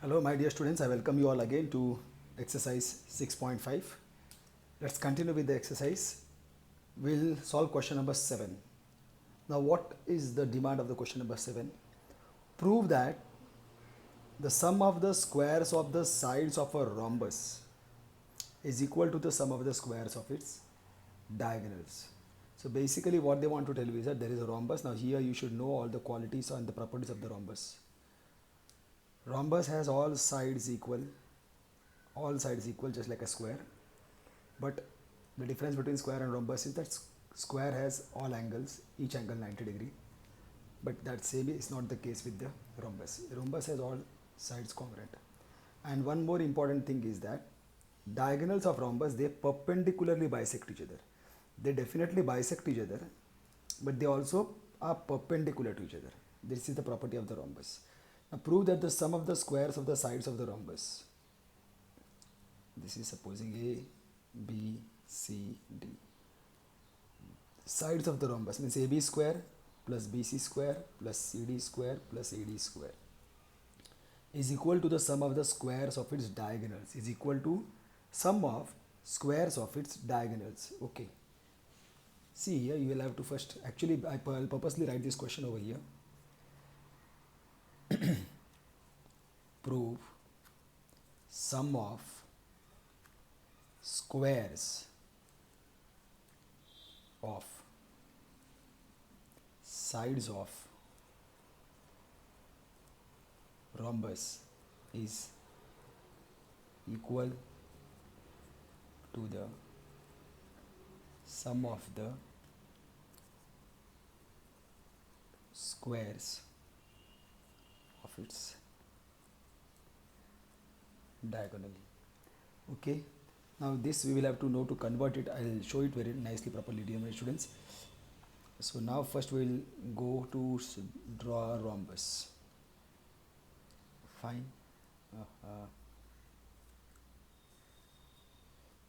Hello, my dear students. I welcome you all again to exercise 6.5. Let's continue with the exercise. We'll solve question number 7. Now, what is the demand of the question number 7? Prove that the sum of the squares of the sides of a rhombus is equal to the sum of the squares of its diagonals. So basically what they want to tell you is that there is a rhombus. Now here you should know all the qualities and the properties of the rhombus. Rhombus has all sides equal just like a square, but the difference between square and rhombus is that square has all angles, each angle 90 degree, but that same is not the case with the rhombus. Rhombus has all sides congruent. And one more important thing is that diagonals of rhombus, they perpendicularly bisect each other. They definitely bisect each other, but they also are perpendicular to each other. This is the property of the rhombus. Now prove that the sum of the squares of the sides of the rhombus, this is supposing A, B, C, D. Sides of the rhombus means AB square plus BC square plus CD square plus AD square is equal to the sum of the squares of its diagonals, is equal to sum of squares of its diagonals. Okay. See here, you will have to first, actually I'll purposely write this question over here. Prove sum of squares of sides of rhombus is equal to the sum of the squares of its diagonal. Okay, now this we will have to know to convert it. I'll show it very nicely properly, dear my students. So now first we will go to draw a rhombus. Fine.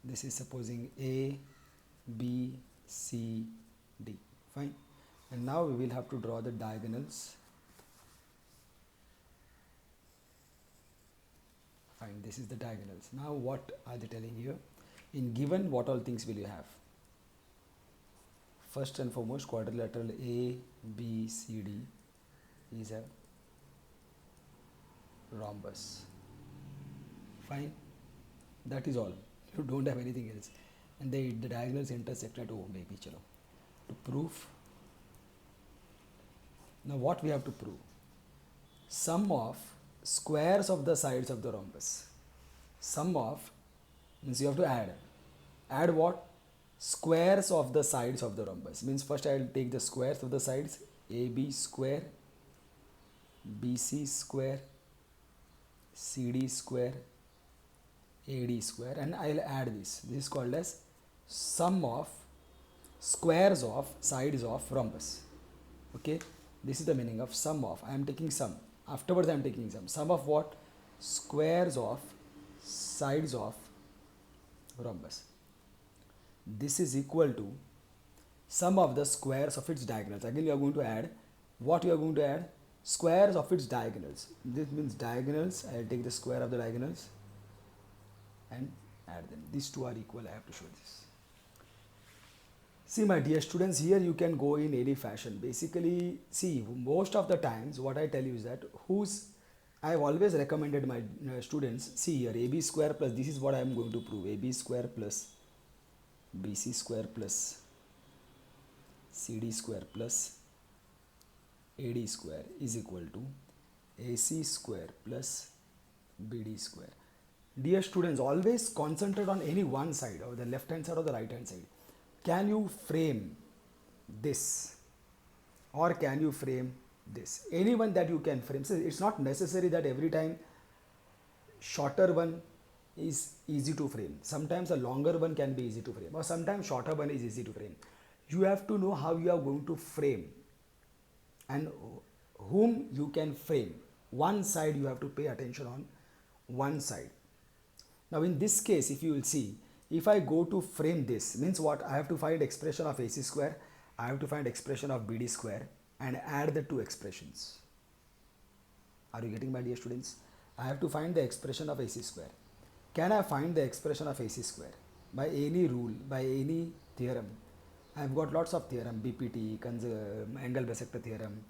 This is supposing A, B, C, D. Fine. And now we will have to draw the diagonals. Fine, this is the diagonals. Now what are they telling here? In given, what all things will you have? First and foremost, quadrilateral A, B, C, D is a rhombus. Fine, that is all. You don't have anything else. And the diagonals intersect at O, maybe. Chalo. To prove, now what we have to prove? Sum of squares of the sides of the rhombus. Sum of means you have to add. Add what? Squares of the sides of the rhombus. Means first I will take the squares of the sides. AB square, BC square, CD square, AD square, and I will add this. This is called as sum of squares of sides of rhombus. Okay, this is the meaning of sum of. I am taking sum. Afterwards I am taking sum of what? Squares of sides of rhombus. This is equal to sum of the squares of its diagonals. Again you are going to add, what you are going to add? Squares of its diagonals. This means diagonals. I will take the square of the diagonals and add them. These two are equal. I have to show this. See my dear students, here you can go in any fashion. Basically, see, most of the times what I tell you is that I have always recommended my students, see here, AB square plus, this is what I am going to prove, AB square plus BC square plus CD square plus AD square is equal to AC square plus BD square. Dear students, always concentrate on any one side, or the left hand side or the right hand side. Can you frame this, or can you frame this? Anyone that you can frame. So it's not necessary that every time shorter one is easy to frame. Sometimes a longer one can be easy to frame, or sometimes shorter one is easy to frame. You have to know how you are going to frame and whom you can frame. One side you have to pay attention on, one side. Now in this case, if you will see, if I go to frame this, means what? I have to find expression of AC square, I have to find expression of BD square and add the two expressions. Are you getting, my dear students? I have to find the expression of AC square. Can I find the expression of AC square by any rule, by any theorem? I've got lots of theorem, BPT, angle bisector theorem,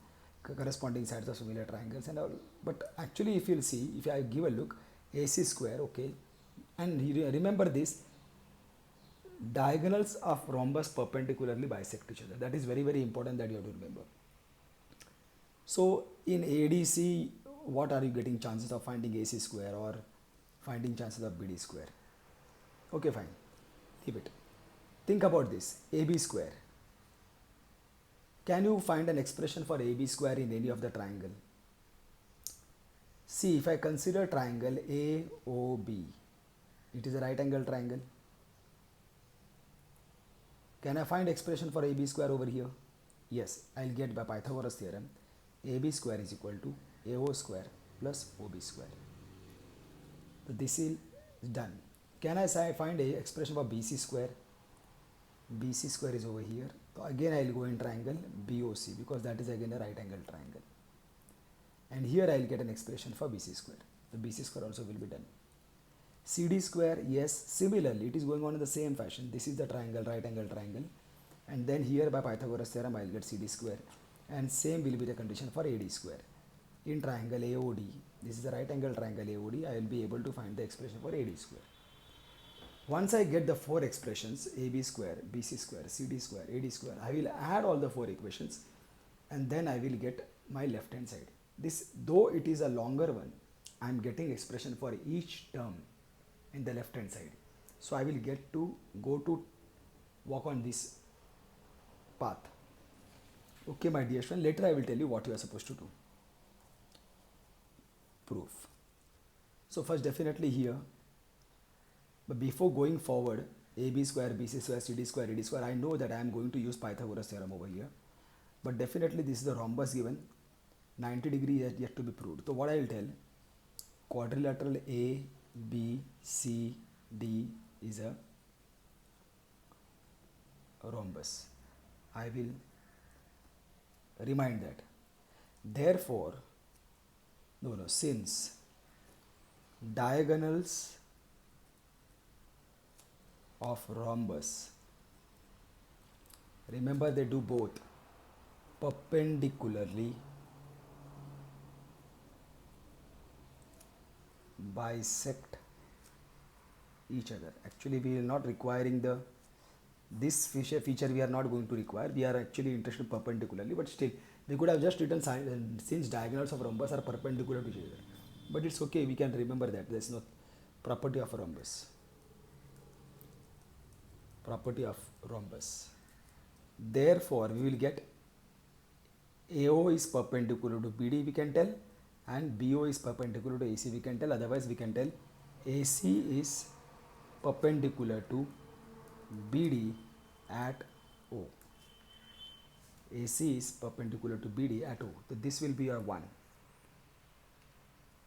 corresponding sides of similar triangles and all. But actually, if you'll see, if I give a look, AC square, okay, and remember this, diagonals of rhombus perpendicularly bisect each other. That is very, very important that you have to remember. So in ADC, what are you getting chances of finding AC square or finding chances of BD square? Okay, fine. Leave it. Think about this. AB square. Can you find an expression for AB square in any of the triangle? See, if I consider triangle AOB, it is a right angle triangle. Can I find expression for AB square over here? Yes, I'll get by Pythagoras theorem AB square is equal to AO square plus OB square. So this is done. Can I find a expression for BC square? BC square is over here. So again I'll go in triangle BOC because that is again a right angle triangle. And here I'll get an expression for BC square. The BC square also will be done. CD square, yes, similarly it is going on in the same fashion. This is the triangle, right angle triangle. And then here by Pythagoras theorem I'll get CD square. And same will be the condition for AD square. In triangle AOD, this is the right angle triangle AOD, I will be able to find the expression for AD square. Once I get the four expressions, AB square, BC square, CD square, AD square, I will add all the four equations and then I will get my left hand side. This, though it is a longer one, I am getting expression for each term in the left hand side. So I will get to go to walk on this path. Okay, my dear friend, later I will tell you what you are supposed to do. Proof. So first definitely here, but before going forward, AB square, BC square, CD square, AD square, I know that I am going to use Pythagoras theorem over here. But definitely this is the rhombus given, 90 degree yet to be proved. So what I will tell, quadrilateral A, B, C, D is a rhombus. I will remind that. Therefore, since diagonals of rhombus, remember they do both perpendicularly bisect each other. Actually we are not requiring this feature we are not going to require. We are actually interested perpendicularly, but still we could have just written since diagonals of rhombus are perpendicular to each other. But it's okay, we can remember that there is no property of rhombus. Property of rhombus. Therefore, we will get AO is perpendicular to BD, we can tell, and BO is perpendicular to AC, we can tell. Otherwise, we can tell AC is perpendicular to BD at O. AC is perpendicular to BD at O. So this will be your 1.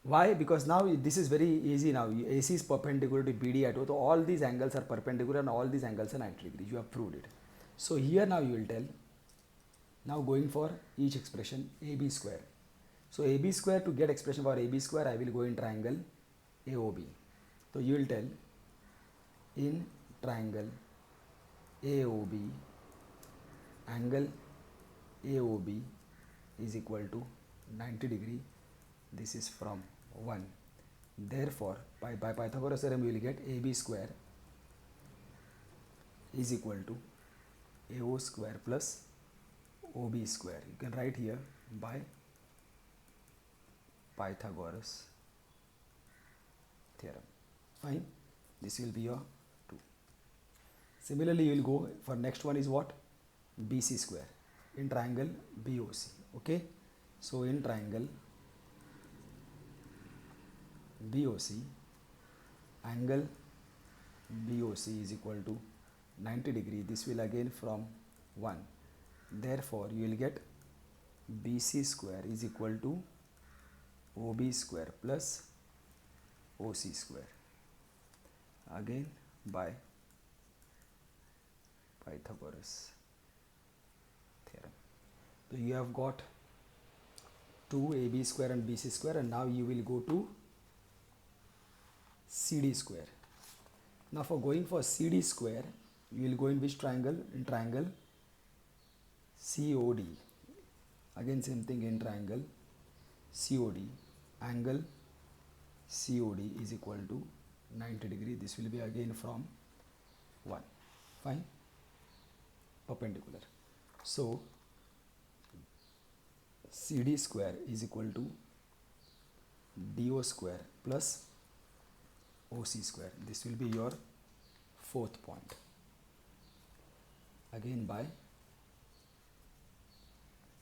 Why? Because now this is very easy now. AC is perpendicular to BD at O. So all these angles are perpendicular and all these angles are 90 degrees. You have proved it. So here now you will tell, now going for each expression, AB square. So AB square, to get expression for AB square, I will go in triangle AOB. So you will tell in triangle AOB, angle AOB is equal to 90 degree. This is from 1. Therefore, by Pythagoras theorem, we will get AB square is equal to AO square plus OB square. You can write here by Pythagoras theorem. Fine. This will be your 2. Similarly, you will go for next one is what? BC square in triangle BOC. Okay. So in triangle BOC, angle BOC is equal to 90 degree. This will again from 1. Therefore, you will get BC square is equal to OB square plus OC square. Again by Pythagoras theorem. So you have got 2 AB square and BC square, and now you will go to CD square. Now for going for CD square, you will go in which triangle? In triangle COD. Again same thing in triangle COD. Angle COD is equal to 90 degree. This will be again from 1. Fine. Perpendicular. So CD square is equal to DO square plus OC square. This will be your fourth point. Again by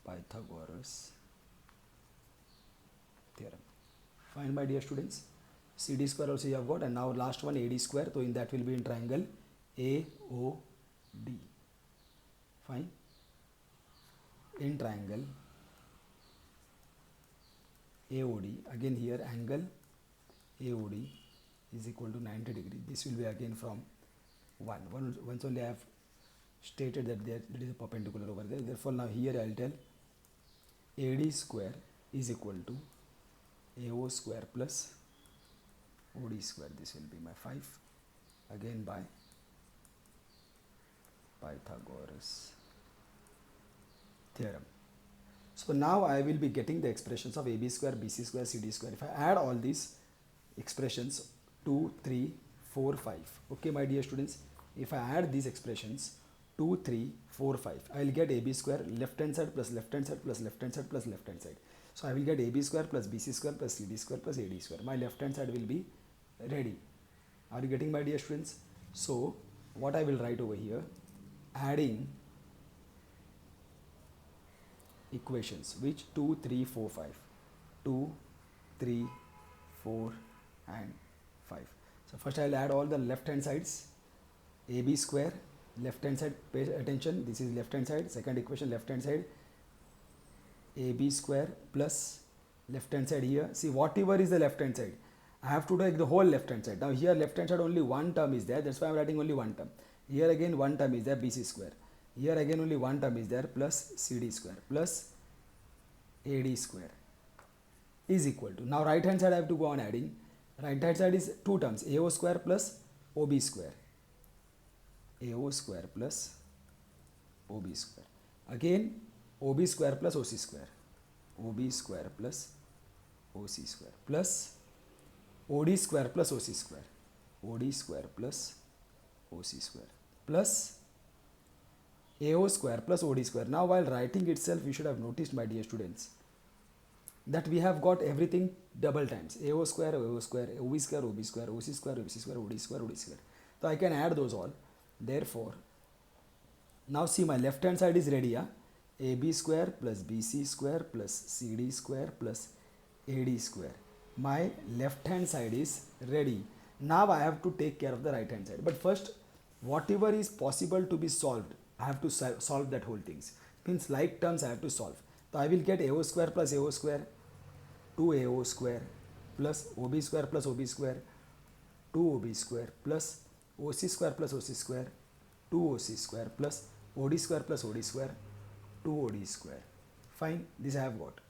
Pythagoras theorem. Fine, my dear students. CD square also you have got, and now last one AD square. So in that will be in triangle AOD. Fine. In triangle AOD, again here angle AOD is equal to 90 degree. This will be again from 1. Once only I have stated that there is a perpendicular over there. Therefore now here I will tell AD square is equal to AO square plus OD square. This will be my 5. Again by Pythagoras theorem. So now I will be getting the expressions of AB square, BC square, CD square. If I add all these expressions 2, 3, 4, 5. Okay, my dear students, if I add these expressions 2, 3, 4, 5, I will get AB square left hand side plus left hand side plus left hand side plus left hand side. So I will get AB square plus BC square plus CD square plus AD square. My left hand side will be ready. Are you getting, my dear students? So what I will write over here, adding equations which 2, 3, 4, 5, 2, 3, 4 and 5. So first I will add all the left hand sides. AB square, left hand side, pay attention, this is left hand side. Second equation, left hand side, AB square plus left hand side here. See, whatever is the left hand side, I have to take the whole left hand side. Now here left hand side only one term is there, that's why I am writing only one term. Here again one term is there, BC square. Here again only one term is there, plus CD square plus AD square is equal to, now right hand side I have to go on adding. Right hand side is two terms, AO square plus OB square. AO square plus OB square. Again OB square plus OC square. OB square plus OC square plus OD square plus OC square. OD square plus OC square plus AO square plus OD square. Now while writing itself, you should have noticed, my dear students, that we have got everything double times. AO square, OB square, OC square, OC square, OC square, OD square, OD square. So I can add those all. Therefore, now see, my left hand side is ready. Yeah? AB square plus BC square plus CD square plus AD square. My left hand side is ready. Now I have to take care of the right hand side. But first, whatever is possible to be solved, I have to solve that whole things. Means like terms I have to solve. So I will get AO square plus AO square, 2AO square plus OB square plus OB square, 2OB square plus OC square plus OC square, 2OC square plus OD square plus OD square, 2OD square. Fine, this I have got.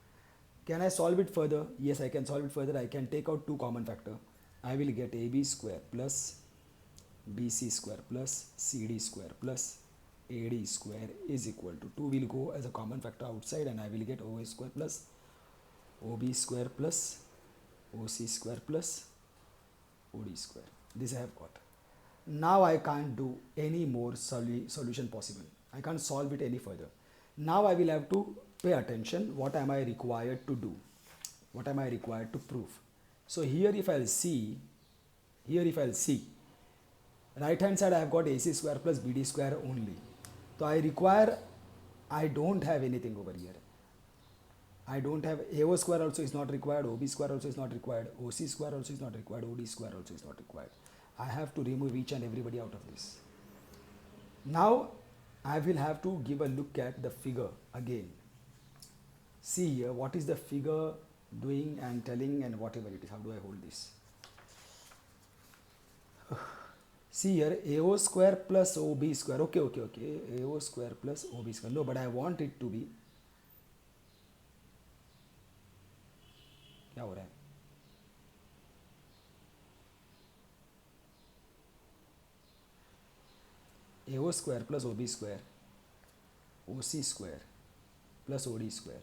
Can I solve it further? Yes, I can solve it further. I can take out two common factor. I will get AB square plus BC square plus CD square plus AD square is equal to 2 will go as a common factor outside, and I will get OA square plus OB square plus OC square plus OD square. This I have got. Now I can't do any more solution possible. I can't solve it any further. Now I will have to pay attention. What am I required to do? What am I required to prove? So here if I'll see, right hand side I have got AC square plus BD square only. So I don't have anything over here. I don't have AO square also is not required, OB square also is not required, OC square also is not required, OD square also is not required. I have to remove each and everybody out of this. Now I will have to give a look at the figure again. See here, what is the figure doing and telling and whatever it is. How do I hold this? See here, AO square plus OB square. Okay. AO square plus OB square. No, but I want it to be. क्या हो रहा है? AO square plus OB square, OC square plus OD square.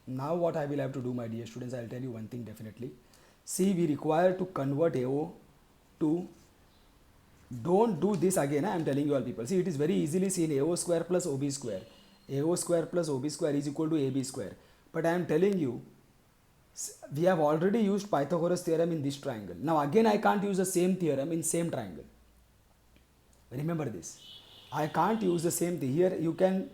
Now what I will have to do, my dear students, I'll tell you one thing definitely. See, we require to convert AO to, don't do this again, I am telling you all people. See, it is very easily seen, AO square plus OB square. AO square plus OB square is equal to AB square. But I am telling you, we have already used Pythagoras theorem in this triangle. Now again I can't use the same theorem in same triangle. Remember this. I can't use the same thing. Here you can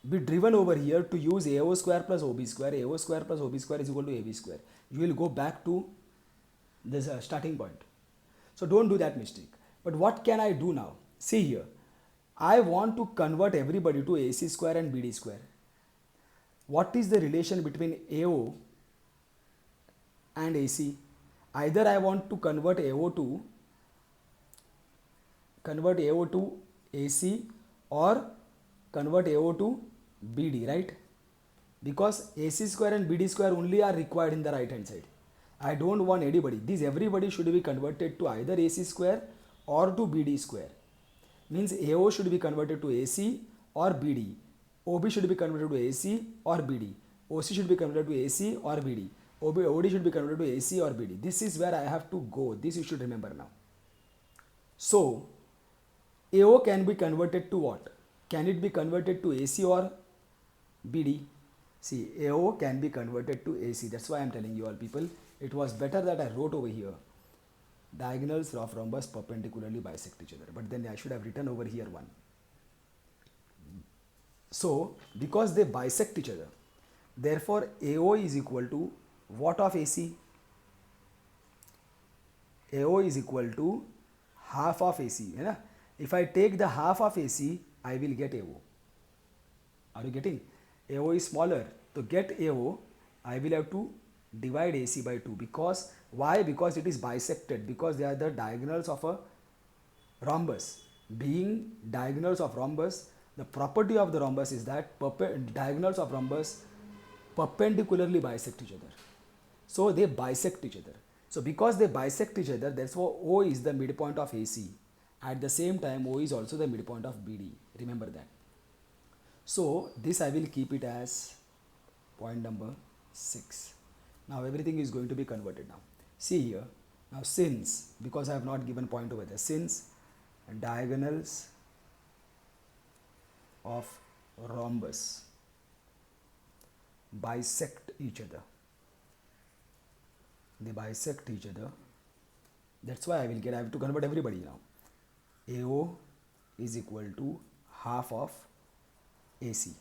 be driven over here to use AO square plus OB square. AO square plus OB square is equal to AB square. You will go back to this starting point. So don't do that mistake. But what can I do now? See here. I want to convert everybody to AC square and BD square. What is the relation between AO and AC? Either I want to convert AO to AC or convert AO to BD, right? Because AC square and BD square only are required in the right hand side. I don't want anybody. These everybody should be converted to either AC square or to BD square. Means AO should be converted to AC or BD. OB should be converted to AC or BD. OC should be converted to AC or BD. OD should be converted to AC or BD. This is where I have to go. This you should remember now. So, AO can be converted to what? Can it be converted to AC or BD? See, AO can be converted to AC. That's why I am telling you all people. It was better that I wrote over here. Diagonals of rhombus perpendicularly bisect each other. But then I should have written over here one. So, because they bisect each other, therefore AO is equal to what of AC? AO is equal to half of AC. You know? If I take the half of AC, I will get AO. Are you getting? AO is smaller. To get AO, I will have to divide AC by 2. Because, why? Because it is bisected. Because they are the diagonals of a rhombus. Being diagonals of rhombus, the property of the rhombus is that diagonals of rhombus perpendicularly bisect each other. So they bisect each other. So because they bisect each other, therefore O is the midpoint of AC. At the same time, O is also the midpoint of BD. Remember that. So this I will keep it as point number 6. Now everything is going to be converted now. See here. Now since, because I have not given point over there, since diagonals of rhombus bisect each other, they bisect each other, that's why I have to convert everybody now. AO is equal to half of AC,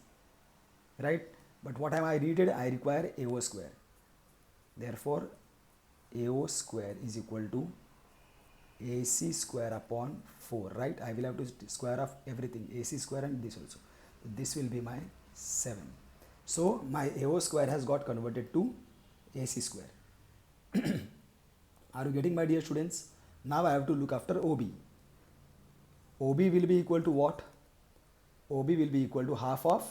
right? But what am I needed? I require AO square. Therefore, AO square is equal to AC square upon 4, right? I will have to square of everything, AC square and this also. This will be my 7. So my AO square has got converted to AC square. Are you getting, my dear students? Now I have to look after OB. OB will be equal to what? OB will be equal to half of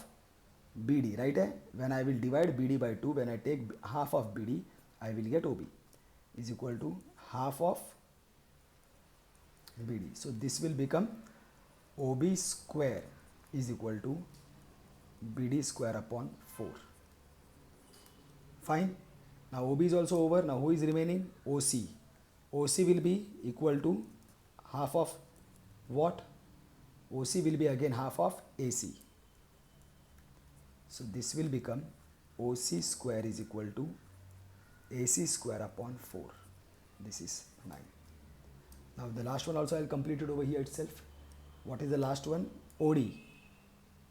BD, right? When I will divide BD by 2, when I take half of BD, I will get OB is equal to half of BD. So this will become OB square is equal to BD square upon 4. Fine. Now OB is also over. Now who is remaining? OC. OC will be equal to half of what? OC will be again half of AC. So this will become OC square is equal to AC square upon 4. This is 9. Now the last one also I will complete it over here itself. What is the last one? OD.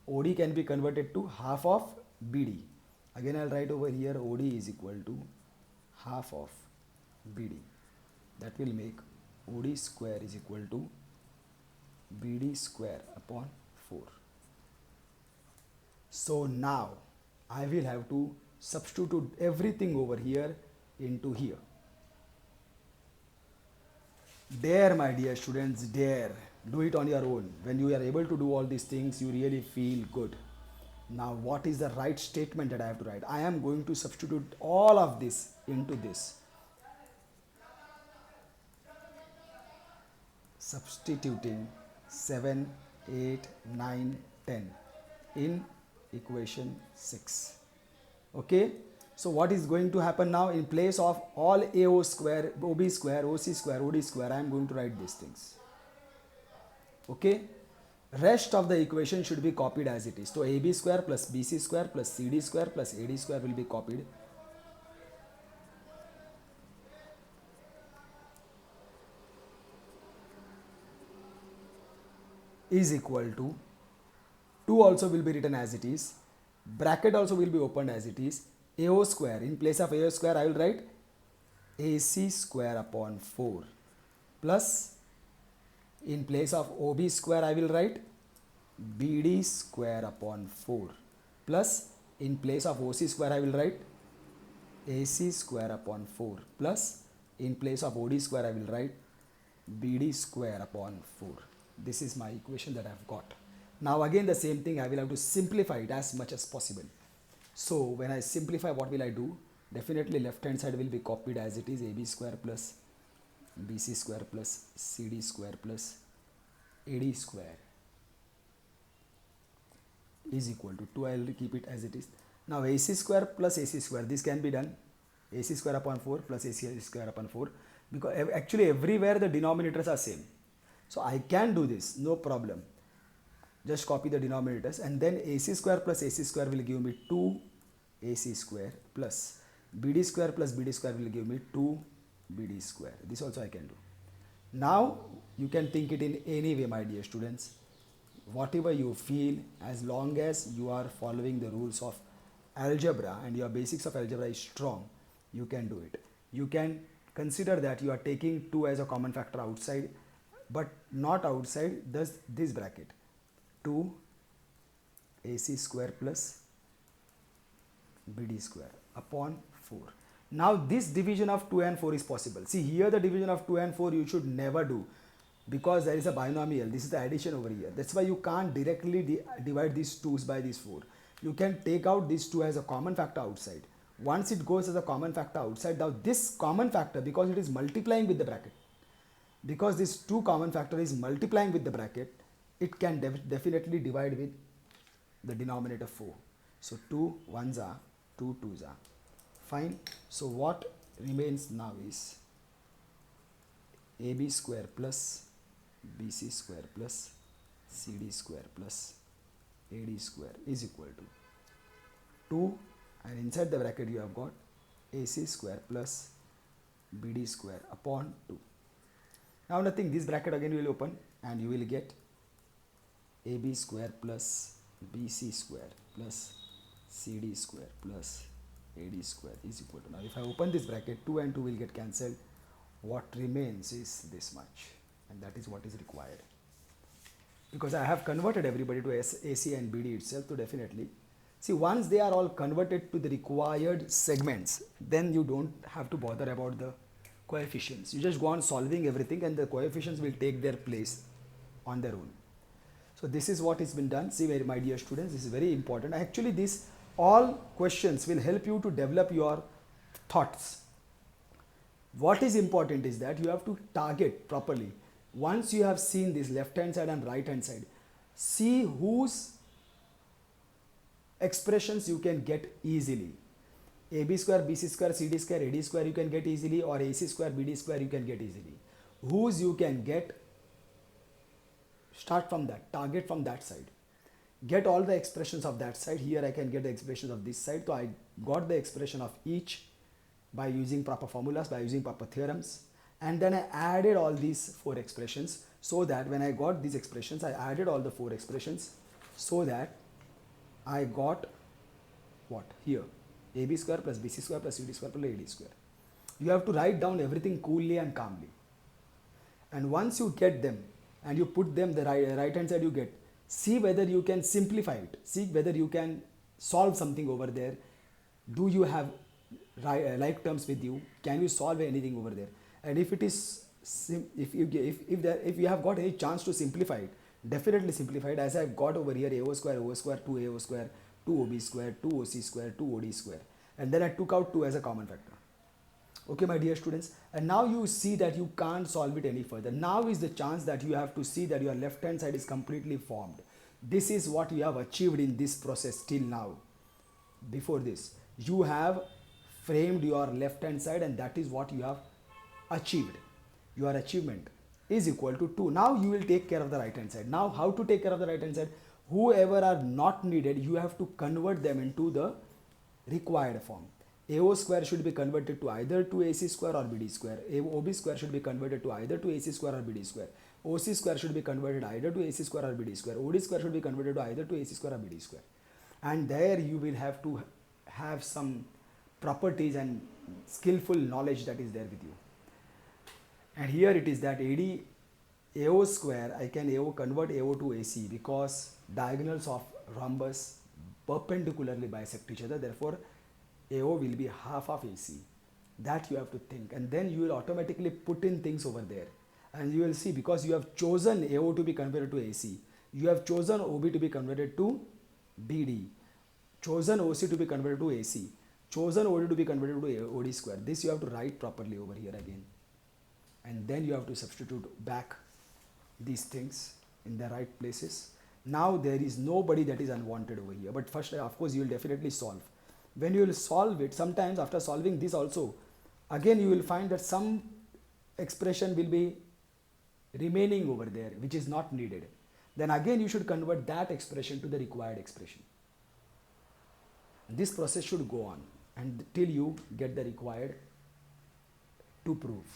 OD can be converted to half of BD. Again I will write over here OD is equal to half of BD. That will make OD square is equal to BD square upon 4. So now I will have to substitute everything over here into here. Dare, my dear students, dare. Do it on your own. When you are able to do all these things, you really feel good. Now what is the right statement that I have to write? I am going to substitute all of this into this. substituting 7, 8, 9, 10 in equation 6. Okay, so what is going to happen now? In place of all AO square, OB square, OC square, OD square, I am going to write these things. Okay, rest of the equation should be copied as it is. So AB square plus BC square plus CD square plus AD square will be copied. Is equal to 2 also will be written as it is. Bracket also will be opened as it is. AO square, in place of AO square I will write AC square upon 4 plus in place of OB square I will write BD square upon 4 plus in place of OC square I will write AC square upon 4 plus in place of OD square I will write BD square upon 4. This is my equation that I have got. Now again the same thing, I will have to simplify it as much as possible. So when I simplify, what will I do? Definitely left hand side will be copied as it is. AB square plus BC square plus CD square plus AD square is equal to 2. I will keep it as it is. Now AC square plus AC square, this can be done. AC square upon 4 plus AC square upon 4, because actually everywhere the denominators are same. So I can do this, no problem. Just copy the denominators, and then AC square plus AC square will give me 2 AC square plus BD square plus BD square will give me 2 BD square. This also I can do. Now you can think it in any way, my dear students. Whatever you feel, as long as you are following the rules of algebra and your basics of algebra is strong, you can do it. You can consider that you are taking 2 as a common factor outside, but not outside this bracket. 2 AC square plus BD square upon 4. Now this division of 2 and 4 is possible. See, here the division of 2 and 4 you should never do, because there is a binomial. This is the addition over here. That's why you can't directly divide these 2's by these 4. You can take out these 2 as a common factor outside. Once it goes as a common factor outside, now this common factor, because it is multiplying with the bracket, because this 2 common factor is multiplying with the bracket, it can definitely divide with the denominator 4. So 2 1s are 2 2s are. Fine. So what remains now is AB square plus BC square plus CD square plus AD square is equal to 2, and inside the bracket you have got AC square plus BD square upon 2. Now nothing, this bracket again will open and you will get AB square plus BC square plus CD square plus AD square is equal to, now if I open this bracket, 2 and 2 will get cancelled. What remains is this much, and that is what is required. Because I have converted everybody to AC and BD itself, so definitely, see, once they are all converted to the required segments, then you don't have to bother about the coefficients. You just go on solving everything and the coefficients will take their place on their own. So this is what has been done. See, my dear students, this is very important. Actually, these all questions will help you to develop your thoughts. What is important is that you have to target properly. Once you have seen this left hand side and right hand side, see whose expressions you can get easily. AB square, BC square, CD square, AD square you can get easily, or AC square, BD square you can get easily. Whose you can get, start from that, target from that side. Get all the expressions of that side. Here I can get the expressions of this side. So I got the expression of each by using proper formulas, by using proper theorems. And then I added all these 4 expressions, so that when I got these expressions, I added all the 4 expressions, so that I got what? Here, AB square plus BC square plus CD square plus AD square. You have to write down everything coolly and calmly. And once you get them and you put them the right hand side, you get, see whether you can simplify it. See whether you can solve something over there. Do you have like terms with you? Can you solve anything over there? And if it is, if you have got any chance to simplify it, definitely simplify it, as I have got over here AO square, 2 AO square, 2 OB square, 2 OC square, 2 OD square, and then I took out 2 as a common factor. Okay, my dear students, and now you see that you can't solve it any further. Now is the chance that you have to see that your left hand side is completely formed. This is what you have achieved in this process till now. Before this, you have framed your left hand side, and that is what you have achieved. Your achievement is equal to 2. Now you will take care of the right hand side. Now how to take care of the right hand side? Whoever are not needed, you have to convert them into the required form. AO square should be converted to either to AC square or BD square. OB square should be converted to either to AC square or BD square. OC square should be converted either to AC square or BD square. OD square should be converted to either to AC square or BD square. And there you will have to have some properties and skillful knowledge that is there with you. And here it is that AO square, I can convert AO to AC because diagonals of rhombus perpendicularly bisect each other. Therefore, AO will be half of AC. That you have to think, and then you will automatically put in things over there, and you will see, because you have chosen AO to be converted to AC, you have chosen OB to be converted to BD, chosen OC to be converted to AC, chosen OD to be converted to OD square. This you have to write properly over here again, and then you have to substitute back these things in the right places. Now there is nobody that is unwanted over here, but first of course you will definitely solve. When you will solve it, sometimes after solving this also, again you will find that some expression will be remaining over there which is not needed. Then again you should convert that expression to the required expression. This process should go on and till you get the required to prove.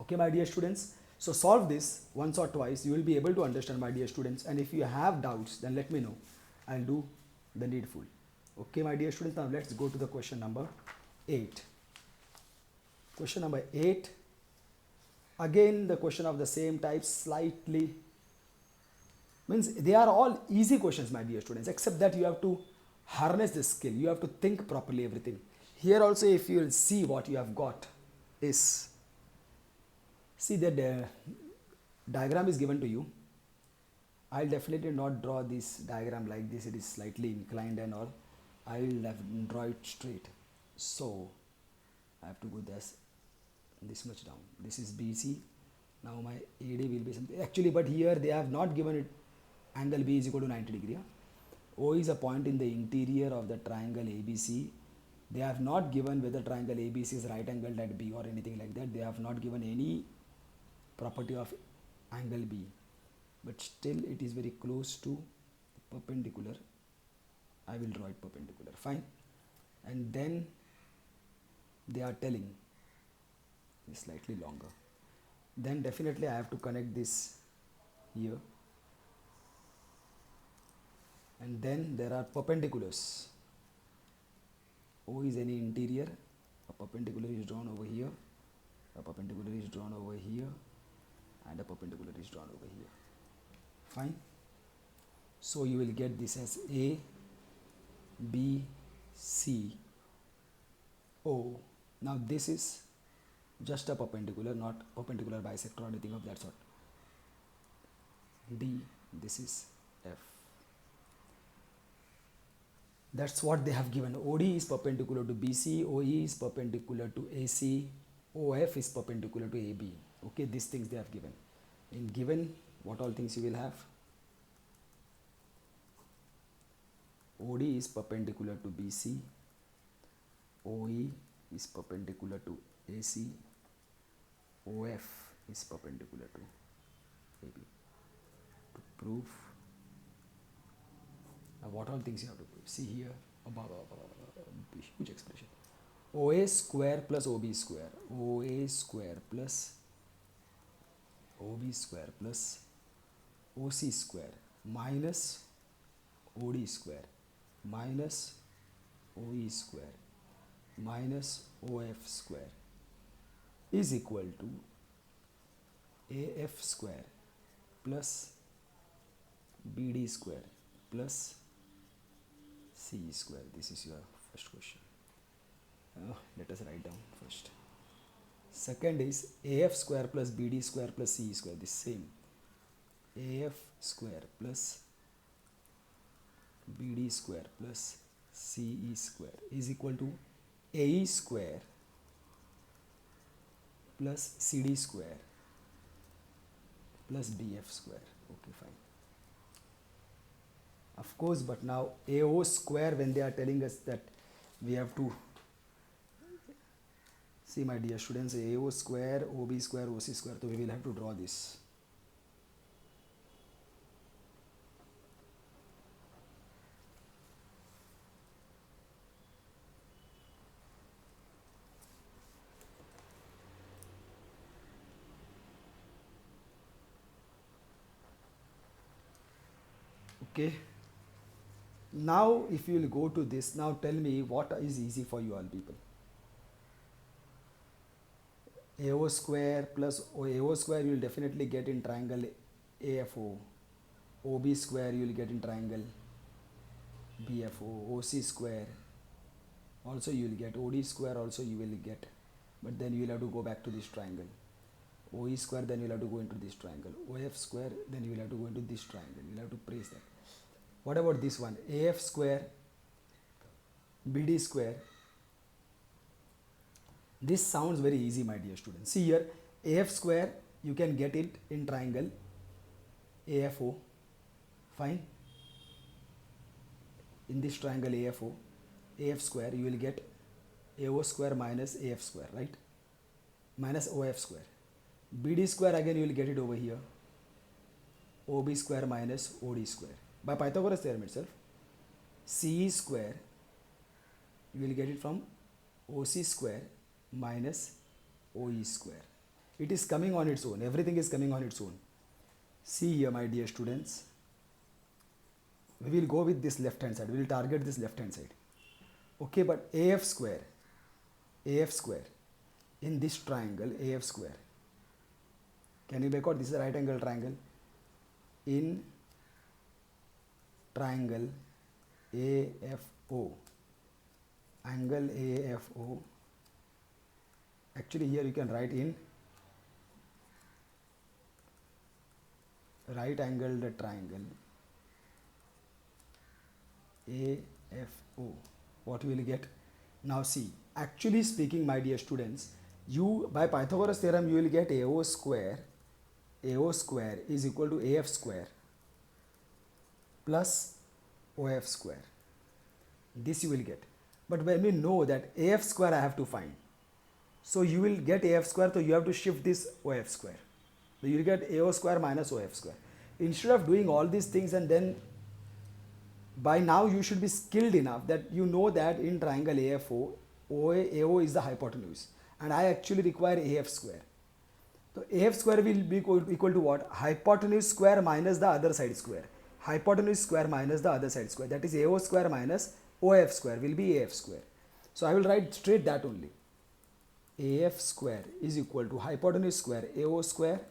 Okay, my dear students. So solve this once or twice. You will be able to understand, my dear students. And if you have doubts, then let me know. I'll do the needful. Okay, my dear students. Now let's go to the question number 8. Question number 8. Again, the question of the same type, slightly. Means they are all easy questions, my dear students, except that you have to harness the skill. You have to think properly everything. Here also, if you will see what you have got is, see that the diagram is given to you. I'll definitely not draw this diagram like this. It is slightly inclined and all. I will draw it straight. So I have to go this much down. This is BC. Now my AD will be something. Actually, but here they have not given it angle B is equal to 90 degree. O is a point in the interior of the triangle ABC. They have not given whether triangle ABC is right angled at B or anything like that. They have not given any property of angle B, but still it is very close to perpendicular. I will draw it perpendicular, fine. And then they are telling it's slightly longer. Then definitely I have to connect this here, and then there are perpendiculars. O is any interior, a perpendicular is drawn over here, a perpendicular is drawn over here, and a perpendicular is drawn over here. Fine. So you will get this as A, B, C, O. Now this is just a perpendicular, not perpendicular bisector or anything of that sort. D, this is F. That's what they have given. OD is perpendicular to BC, OE is perpendicular to AC, OF is perpendicular to AB. Okay, these things they have given. In given, what all things you will have? OD is perpendicular to BC, OE is perpendicular to AC, OF is perpendicular to AB. To prove, now what all things you have to prove? See here, huge expression. OA square plus OB square, OA square plus OB square plus OC square minus OD square minus OE square minus OF square is equal to AF square plus BD square plus CE square. This is your first question. Let us write down first. Second is AF square plus BD square plus CE square. This same. AF square plus BD square plus CE square is equal to AE square plus CD square plus BF square. Okay, fine. Of course, but now AO square, when they are telling us that we have to see, my dear students, AO square, OB square, OC square, so we will have to draw this. Okay. Now, if you will go to this, now tell me what is easy for you all people. AO square plus AO square you will definitely get in triangle AFO. OB square you will get in triangle BFO. OC square also you will get. OD square also you will get. But then you will have to go back to this triangle. OE square, then you will have to go into this triangle. OF square, then you will have to go into this triangle. You will have to praise that. What about this one? AF square, BD square. This sounds very easy, my dear students. See here, AF square, you can get it in triangle AFO. Fine. In this triangle AFO, AF square, you will get AO square minus AF square, right? Minus OF square. BD square, again you will get it over here. OB square minus OD square. By Pythagoras theorem itself. CE square, you will get it from OC square minus OE square. It is coming on its own. Everything is coming on its own. See here, my dear students. We will go with this left hand side. We will target this left hand side. Okay, but AF square in this triangle AF square. Can you make out this is a right angle triangle? In triangle AFO, angle AFO, actually here you can write in right angled triangle AFO. What you will get? Now see, actually speaking, my dear students, you by Pythagoras theorem you will get AO square is equal to AF square plus OF square. This you will get. But when we know that AF square I have to find, so you will get AF square, so you have to shift this OF square. So you will get AO square minus OF square. Instead of doing all these things, and then by now you should be skilled enough that you know that in triangle AFO, AO is the hypotenuse and I actually require AF square. So AF square will be equal to what? Hypotenuse square minus the other side square. Hypotenuse square minus the other side square. That is AO square minus OF square will be AF square. So I will write straight that only. AF square is equal to hypotenuse square AO square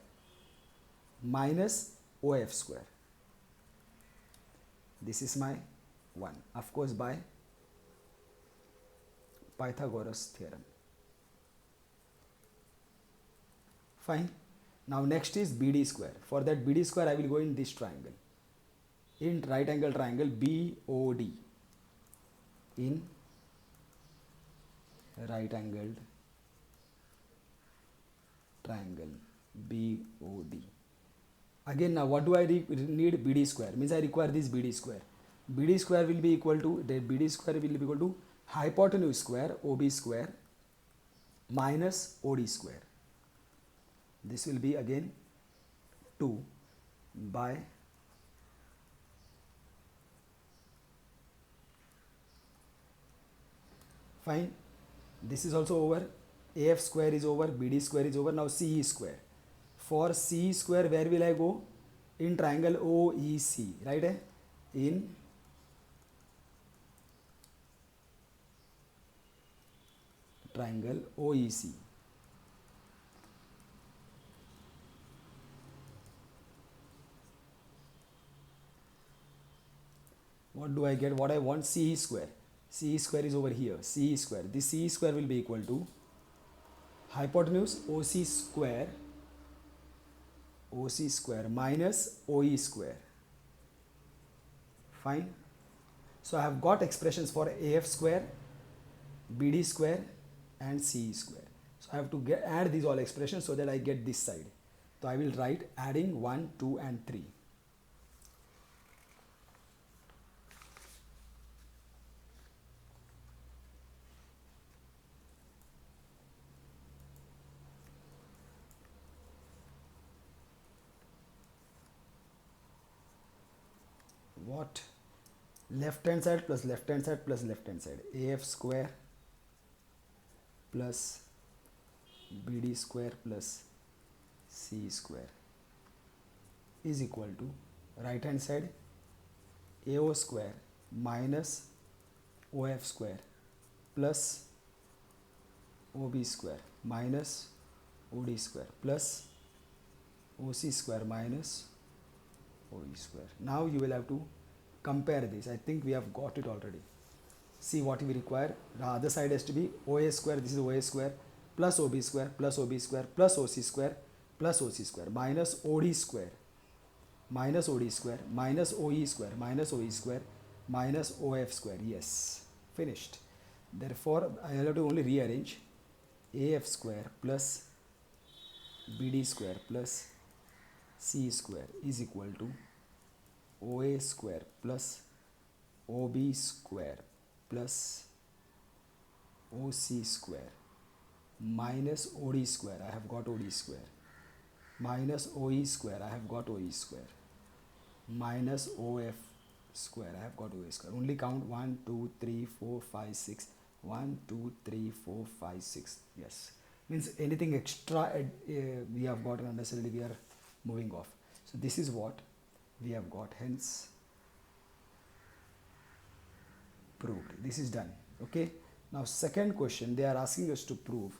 minus OF square. This is my one. Of course, by Pythagoras theorem. Fine. Now next is BD square. For that BD square I will go in this triangle. In right angle triangle BOD. In right angled triangle BOD. Again, now what do I need? BD square. Means I require this BD square. BD square will be equal to, the BD square will be equal to hypotenuse square OB square minus OD square. This will be again 2 by fine. This is also over. AF square is over. BD square is over. Now CE square. For CE square, where will I go? In triangle OEC, right? In triangle OEC. What do I get? What I want? CE square. CE square is over here. CE square. This CE square will be equal to hypotenuse OC square minus OE square. Fine. So I have got expressions for AF square, BD square and CE square. So I have to add these all expressions so that I get this side. So I will write adding 1, 2 and 3. What? Left hand side plus left hand side plus left hand side. AF square plus BD square plus C square is equal to right hand side AO square minus OF square plus OB square minus OD square plus OC square minus OE square. Now you will have to compare this. I think we have got it already. See what we require. The other side has to be OA square, this is OA square, plus OB square, plus OB square, plus OC square, plus OC square, minus OD square, minus OD square, minus OE square, minus OE square, minus OF square. Yes, finished. Therefore, I have to only rearrange AF square plus BD square plus C square is equal to OA square plus OB square plus OC square minus OD square, I have got OD square, minus OE square, I have got OE square, minus OF square, I have got OA square. Only count 1, 2, 3, 4, 5, 6. 1, 2, 3, 4, 5, 6. Yes. Means anything extra we have got unnecessarily we are moving off. So this is what we have got, hence proved. This is done. Okay. Now second question, they are asking us to prove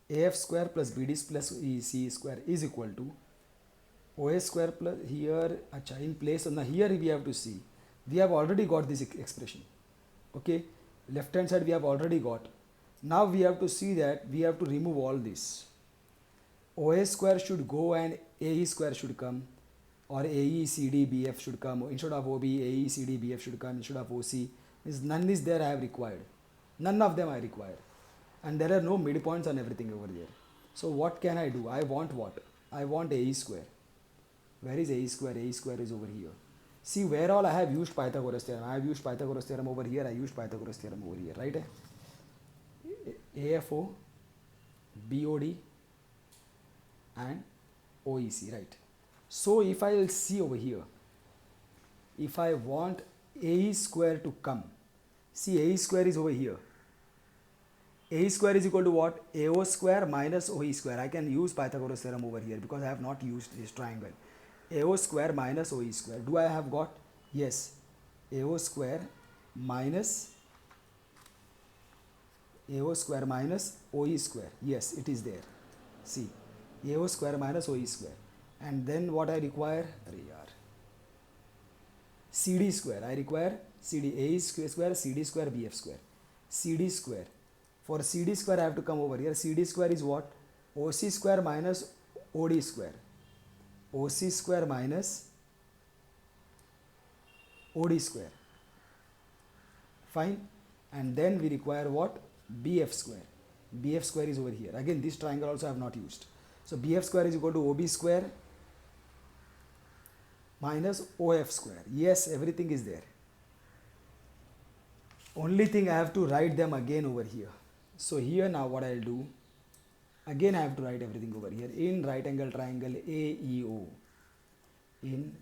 AF square plus BD plus EC square is equal to OA square plus here in place. So now here we have to see, we have already got this expression. Okay, left hand side we have already got. Now we have to see that we have to remove all this. OA square should go and AE square should come, or AE CD BF should come. Instead of OB, AE CD BF should come. Instead of OC, means none is there I have required. None of them I require. And there are no midpoints and everything over there. So what can I do? I want what? I want AE square. Where is AE square? AE square is over here. See where all I have used Pythagoras theorem. I have used Pythagoras theorem over here. I used Pythagoras theorem over here. Right? AFO, BOD and OEC. Right? So if I will see over here, if I want AE square to come, see AE square is over here. AE square is equal to what? AO square minus OE square. I can use Pythagoras theorem over here because I have not used this triangle. AO square minus OE square. Do I have got? Yes. AO square minus OE square. Yes, it is there. See, AO square minus OE square. And then what I require? CD square. I require CD, AE square, CD square, BF square. CD square. For CD square I have to come over here. CD square is what? OC square minus OD square. OC square minus OD square. Fine. And then we require what? BF square. BF square is over here. Again, this triangle also I have not used. So BF square is equal to OB square minus OF square. Yes, everything is there. Only thing I have to write them again over here. So here now what I'll do, again I have to write everything over here. In right angle triangle AEO, in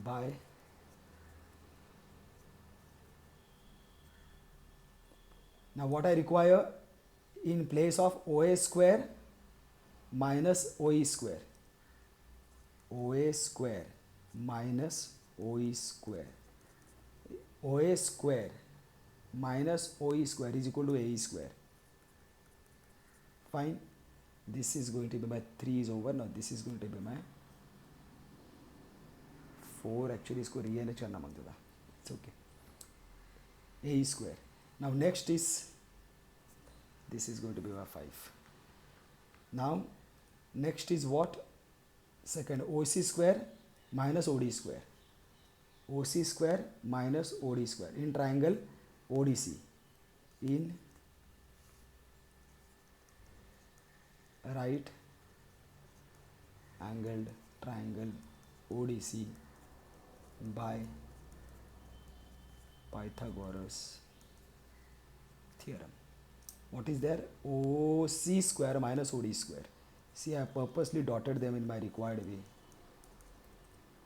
by now what I require in place of OA square minus OE square. OA square minus OE square. OA square minus OE square is equal to AE square. Fine. This is going to be my 3 is over. Now this is going to be my 4. Actually इसको rearrange करना मांगता था. It's okay. AE square. Now next is, this is going to be my 5. Now next is what? Second, OC square minus OD square. OC square minus OD square in triangle ODC. In right angled triangle ODC by Pythagoras theorem. What is there? OC square minus OD square. See, I have purposely dotted them in my required way.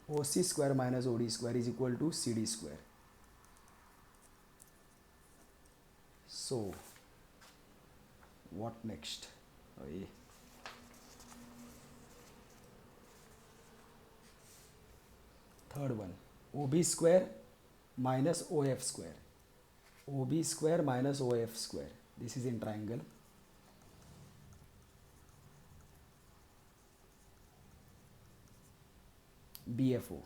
OC square minus OD square is equal to CD square. So, what next? Oh, yeah. Third one, OB square minus OF square. OB square minus OF square. This is in triangle. BFO.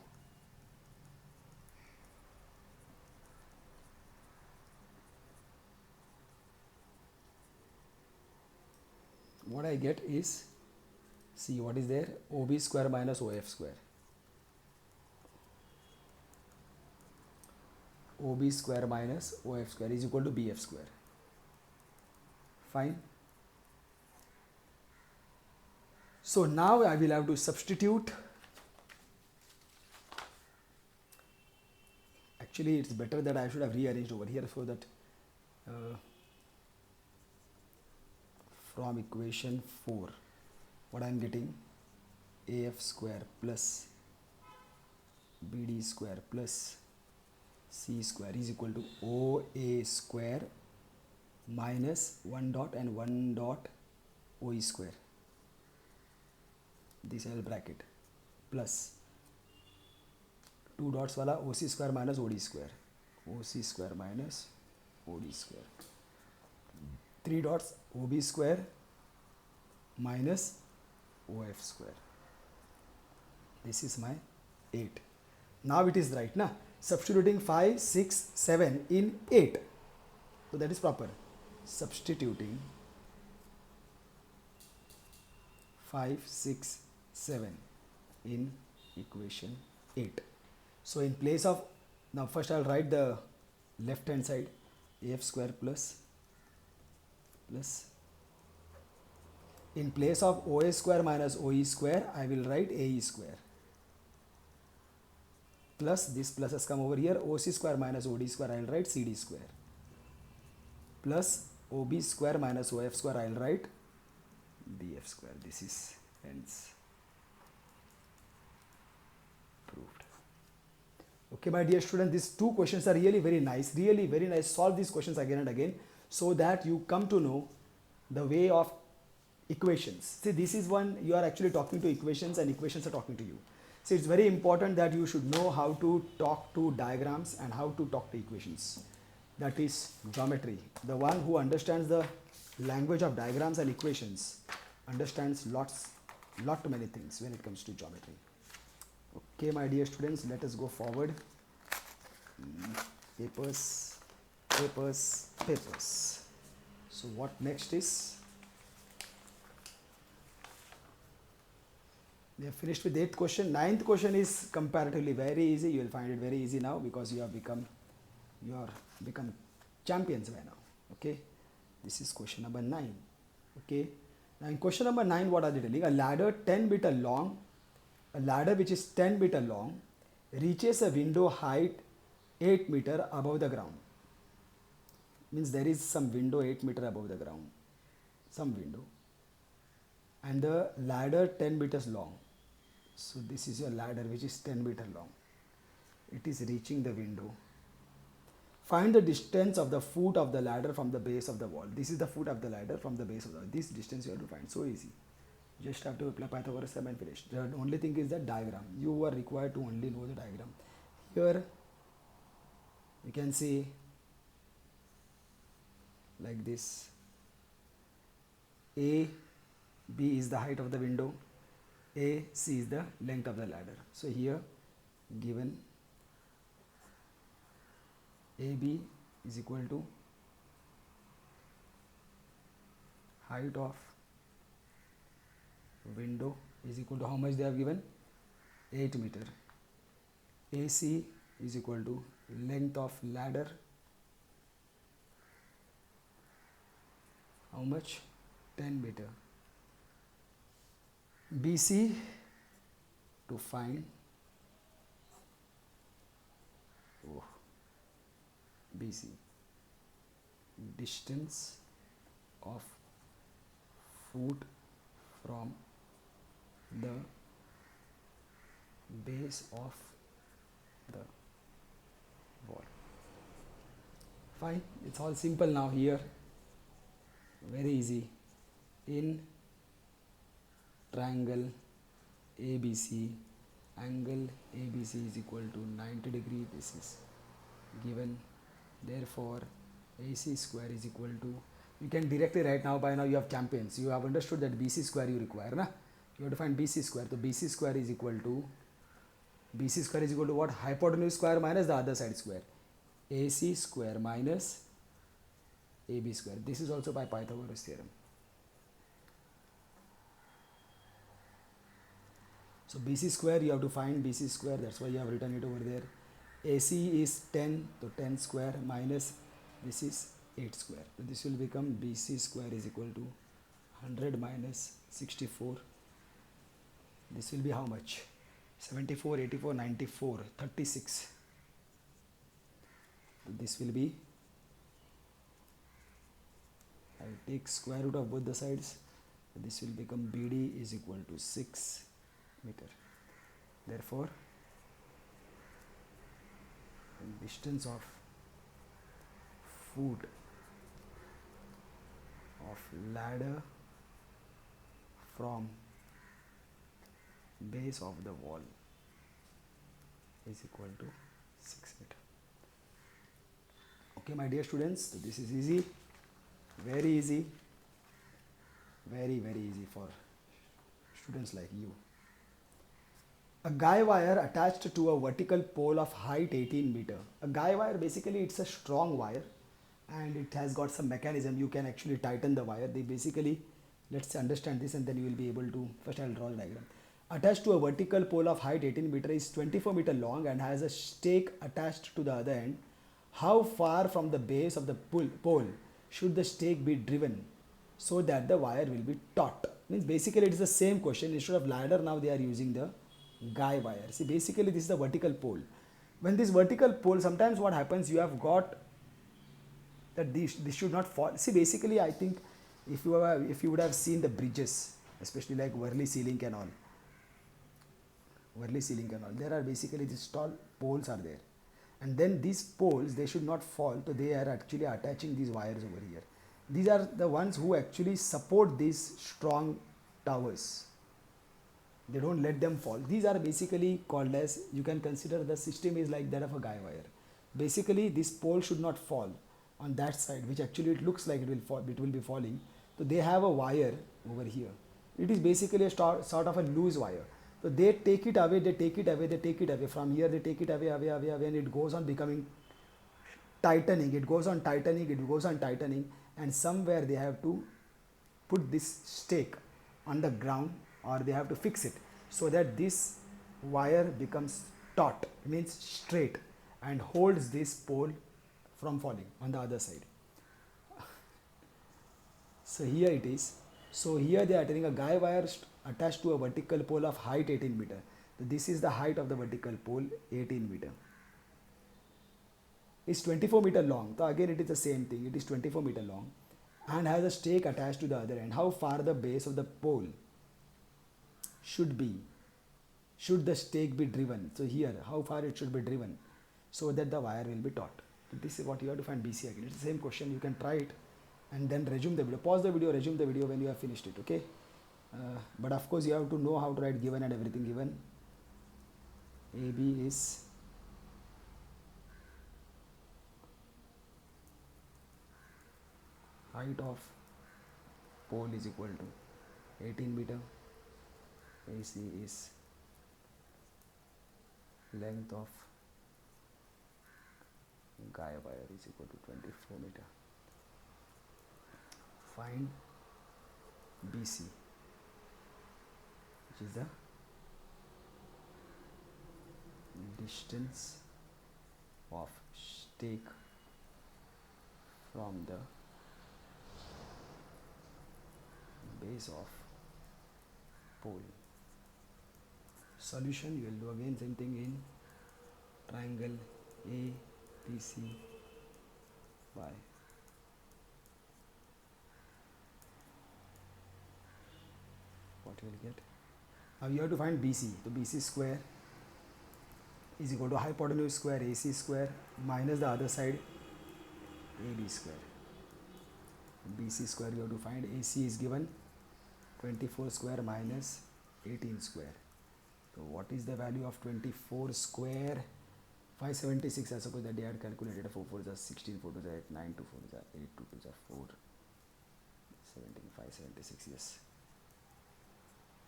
What I get is, see what is there? OB square minus OF square. OB square minus OF square is equal to BF square. Fine. So now I will have to substitute. Actually, it's better that I should have rearranged over here so that from equation 4, what I am getting, AF square plus BD square plus C square is equal to OA square minus 1 dot and 1 dot OE square. This L bracket plus 2 dots wala OC square minus OD square. OC square minus OD square. 3 dots OB square minus OF square. This is my 8. Now it is right, na? Substituting 5, 6, 7 in 8. So that is proper. Substituting 5, 6, 7 in equation 8. So in place of, now first I will write the left hand side, AF square plus in place of OA square minus OE square, I will write AE square. Plus, this plus has come over here, OC square minus OD square, I will write CD square. Plus OB square minus OF square, I will write BF square. This is hence proved. Okay, my dear student, these two questions are really very nice. Really very nice. Solve these questions again and again so that you come to know the way of equations. See, this is one, you are actually talking to equations and equations are talking to you. See, it's very important that you should know how to talk to diagrams and how to talk to equations. That is geometry. The one who understands the language of diagrams and equations understands lot many things when it comes to geometry. Okay, my dear students, let us go forward. Papers. So what next is? We have finished with 8th question. 9th question is comparatively very easy. You will find it very easy now because you are become champions by now. Okay, this is question number 9. Okay, now in question number 9, what are they telling? A ladder 10 meter long, a ladder which is 10 meter long reaches a window height 8 meter above the ground. Means there is some window 8 meter above the ground, some window, and the ladder 10 meters long. So this is your ladder which is 10 meter long. It is reaching the window. Find the distance of the foot of the ladder from the base of the wall. This is the foot of the ladder from the base of the wall. This distance you have to find. So easy. Just have to apply Pythagoras theorem and finish. The only thing is that diagram. You are required to only know the diagram. Here we can see like this. A, B is the height of the window. A, C is the length of the ladder. So here given AB is equal to height of window is equal to how much they have given? 8 meter. AC is equal to length of ladder, how much, 10 meter. BC to find, oh, BC, distance of foot from the base of the wall. Fine, it's all simple now here, very easy. In triangle ABC, angle ABC is equal to 90 degree, this is given, therefore AC square is equal to, you can directly write now, by now you have champions, you have understood that BC square you require, na? You have to find BC square, so BC square is equal to, BC square is equal to what? Hypotenuse square minus the other side square, AC square minus AB square. This is also by Pythagoras theorem. So BC square you have to find BC square, that's why you have written it over there. AC is 10, so 10 square minus this is 8 square. So this will become BC square is equal to 100 minus 64. This will be how much? 74, 84, 94, 36. So this will be, I take square root of both the sides. So this will become BD is equal to 6 meter. Therefore, the distance of foot of ladder from base of the wall is equal to 6 meter. Okay, my dear students, so this is easy, very easy, very easy for students like you. A guy wire attached to a vertical pole of height 18 meter. A guy wire, basically it's a strong wire and it has got some mechanism, you can actually tighten the wire. They basically, let's understand this and then you will be able to, first I will draw the diagram. Attached to a vertical pole of height 18 meter is 24 meter long and has a stake attached to the other end. How far from the base of the pole should the stake be driven so that the wire will be taut? Means basically it is the same question. Instead of ladder, now they are using the guy wire. See, basically this is the vertical pole. When this vertical pole, sometimes what happens, you have got that this should not fall. See, basically I think if you would have seen the bridges, especially like Worli ceiling and all, there are basically these tall poles are there, and then these poles, they should not fall, so they are actually attaching these wires over here. These are the ones who actually support these strong towers. They don't let them fall. These are basically called as, you can consider the system is like that of a guy wire. Basically this pole should not fall on that side, which actually it looks like it will fall, it will be falling. So they have a wire over here. It is basically a sort of a loose wire. So they take it away, they take it away, they take it away. From here they take it away, and it goes on becoming tightening. It goes on tightening, it goes on tightening, and somewhere they have to put this stake on the ground, or they have to fix it so that this wire becomes taut, means straight, and holds this pole from falling on the other side. So here it is. So here they are telling a guy wire attached to a vertical pole of height 18 meter. So this is the height of the vertical pole, 18 meter. It's 24 meter long. So again it is the same thing. It is 24 meter long and has a stake attached to the other end. How far the base of the pole should be, should the stake be driven? So here, how far it should be driven so that the wire will be taut. So this is what you have to find BC again. It's the same question. You can try it and then resume the video. Pause the video, resume the video when you have finished it, okay? But of course you have to know how to write given and everything given. AB is height of pole is equal to 18 meter. AC is length of guy wire is equal to 24 meter. Find BC, which is the distance of stake from the base of pole. Solution, you will do again same thing in triangle ABC by what you will get. Now you have to find BC. So BC square is equal to hypotenuse square AC square minus the other side AB square. BC square you have to find. AC is given 24 square minus 18 square. So what is the value of 24 square? 576. I suppose that they had calculated. 4 4 is 16, 4 2 is 8, 9 2 4 is 8, 2 2 is 4, 17, 576. Yes.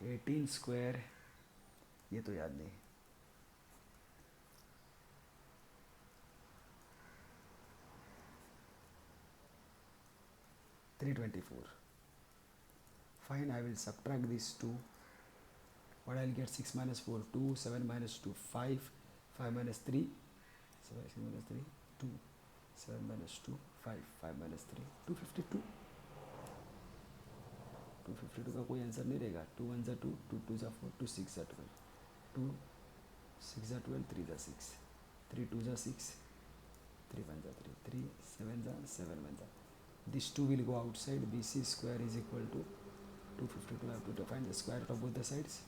18 square. ये तो याद नहीं. 324. Fine, I will subtract these two. What I'll get? 6 minus 4, 2, 7 minus 2, 5, 5 minus 3, 7 minus 3, 2, 7 minus 2, 5, 5 minus 3, 252. 252 का कोई answer नहीं रहेगा. 2 1 जा 2, 2 2 जा 4, 2 6 जा 12, 2 6 जा 12, 3 जा 6, 3 2 जा 6, 3 1 जा 3, 3 7 जा 7 1 जा. This 2 will go outside. BC square is equal to 252. I have to find the square root of both the sides.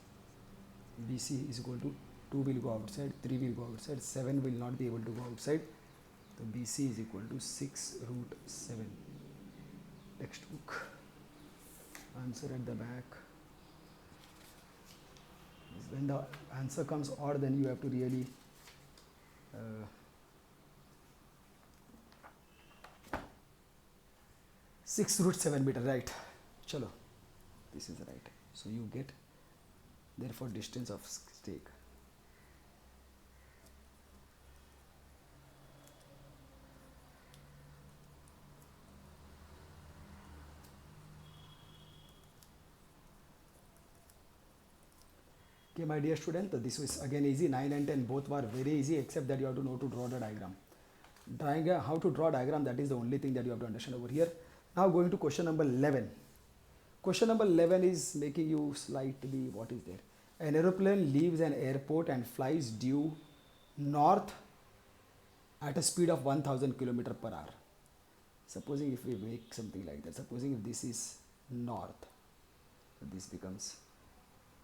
BC is equal to 2 will go outside, 3 will go outside, 7 will not be able to go outside. So BC is equal to 6 root 7. Textbook. Answer at the back. When the answer comes odd, then you have to really uh, 6 root 7 meter, right? Chalo, this is right. So you get therefore distance of stake. Okay, my dear student, this was again easy. 9 and 10 both were very easy, except that you have to know to draw the diagram. How to draw diagram, that is the only thing that you have to understand over here. Now going to question number 11. Question number 11 is making you slightly, what is there? An aeroplane leaves an airport and flies due north at a speed of 1000 km per hour. Supposing if we make something like that, supposing if this is north, so this becomes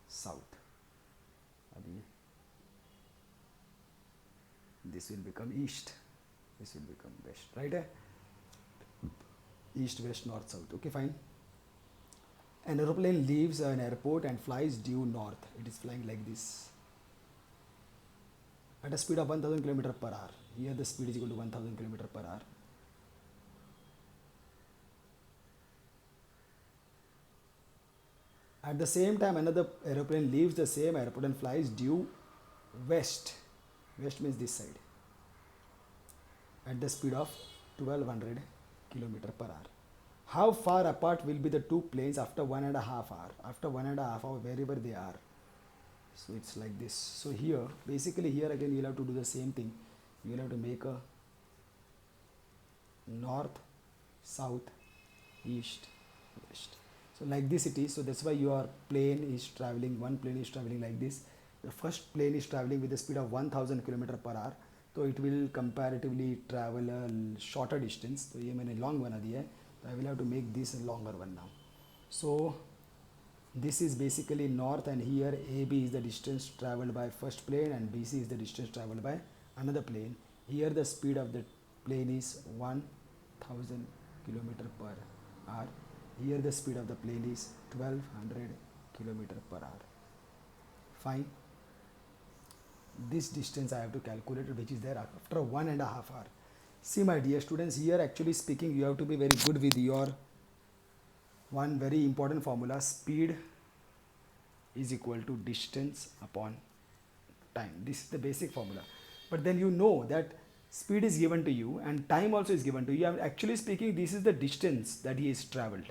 south. This will become east, this will become west, right? East, west, north, south. Okay, fine. An aeroplane leaves an airport and flies due north. It is flying like this at a speed of 1000 km per hour. Here the speed is equal to 1000 km per hour. At the same time, another aeroplane leaves the same airport and flies due west. West means this side. At the speed of 1200 km per hour. How far apart will be the two planes after 1.5 hours? After 1.5 hours, wherever they are. So it's like this. So here, basically here again you'll have to do the same thing. You'll have to make a north, south, east, west. So like this it is. So that's why your plane is traveling, one plane is traveling like this. The first plane is traveling with the speed of 1000 km per hour. So it will comparatively travel a shorter distance. So ये मैंने long बना दिया है. So I will have to make this a longer one now. So this is basically north, and here AB is the distance traveled by first plane and BC is the distance traveled by another plane. Here the speed of the plane is 1000 km per hour. Here the speed of the plane is 1200 km per hour. Fine. This distance I have to calculate, which is there after 1.5 hours. See my dear students, here actually speaking you have to be very good with your one very important formula. Speed is equal to distance upon time. This is the basic formula. But then you know that speed is given to you and time also is given to you. And actually speaking, this is the distance that he has traveled.